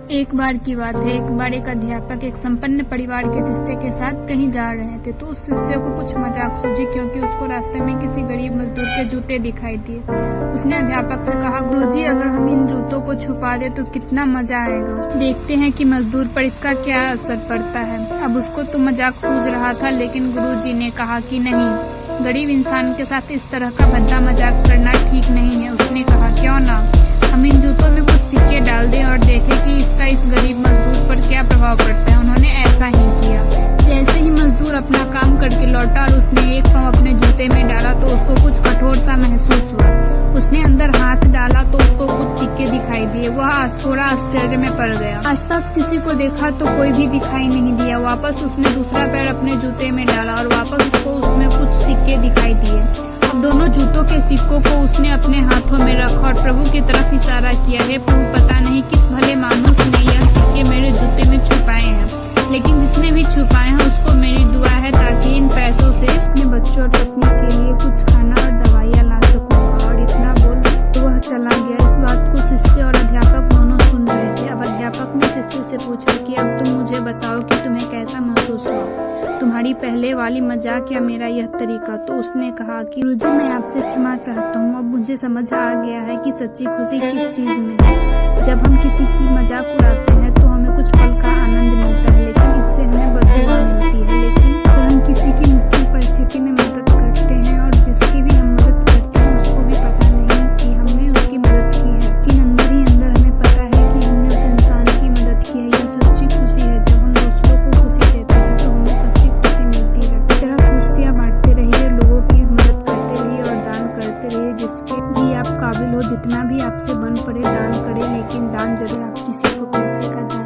एक बार की बात है, एक बार एक अध्यापक एक संपन्न परिवार के शिष्य के साथ कहीं जा रहे थे तो उस शिष्य को कुछ मजाक सूझी क्योंकि उसको रास्ते में किसी गरीब मजदूर के जूते दिखाई दिए। उसने अध्यापक से कहा, गुरुजी अगर हम इन जूतों को छुपा दे तो कितना मजा आएगा। देखते हैं कि मजदूर पर इसका क्या असर पड़ता है। अब उसको तो मजाक सूझ रहा था, लेकिन गुरुजी ने कहा कि नहीं, गरीब इंसान के साथ इस तरह का भद्दा मजाक करना ठीक नहीं है। उसने कहा, क्यों ना हम इन जूतों में कुछ सिक्के डाल दें और देखें कि इसका इस गरीब मजदूर पर क्या प्रभाव पड़ता है। उन्होंने ऐसा ही किया। जैसे ही मजदूर अपना काम करके लौटा और उसने एक पाँव अपने जूते में डाला तो उसको कुछ कठोर सा महसूस हुआ। उसने अंदर हाथ डाला तो उसको कुछ सिक्के दिखाई दिए। वह थोड़ा आश्चर्य में पड़ गया। आसपास किसी को देखा तो कोई भी दिखाई नहीं दिया। वापस उसने दूसरा पैर अपने जूते में डाला और वापस उसको उसमें कुछ सिक्के दिखाई दिए। अब दोनों जूतों के सिक्कों को उसने अपने हाथों में रखा और प्रभु की तरफ इशारा किया, हे प्रभु, पता नहीं किस भले मानुस ने यह सिक्के मेरे जूते में छुपाए हैं, लेकिन जिसने भी छुपाए हैं उसको मेरी दुआ है ताकि इन पैसों से अपने बच्चों और पत्नी के लिए कुछ खाना और दवाइयाँ ला सकूंगा। और इतना बोल तो वह चला गया। इस बात को शिष्य और अध्यापक दोनों सुन रहे थे। अब अध्यापक ने शिष्य से पूछा कि अब तुम मुझे बताओ कि तुम्हें कैसा महसूस हुआ, तुम्हारी पहले वाली मजाक या मेरा यह तरीका। तो उसने कहा कि गुरुजी मैं आपसे क्षमा चाहता हूँ। अब मुझे समझ आ गया है कि सच्ची खुशी किस चीज में है। जब हम किसी की मजाक उड़ाते हैं तो हमें कुछ पल का आनंद मिलता है, लेकिन इससे हमें बददुआ मिलती है। लेकिन अगर हम किसी की मुश्किल परिस्थिति में मदद करते हैं और जिसकी भी हम मदद करते हैं उसको भी पता नहीं कि हमने उसकी मदद की है, लेकिन अंदर ही अंदर हमें पता है कि हमने उस इंसान की मदद की है। यह सच्ची खुशी है। जब हम दूसरों को खुशी देते हैं तो हमें सच्ची खुशी मिलती है। इस तरह खुशियाँ बांटते रहिए, लोगों की मदद करते रहिए और दान करते रहिए। जिसके भी आप काबिल हो, जितना भी आपसे बन पड़े दान करें, लेकिन दान जरूर आप किसी को पैसे का दान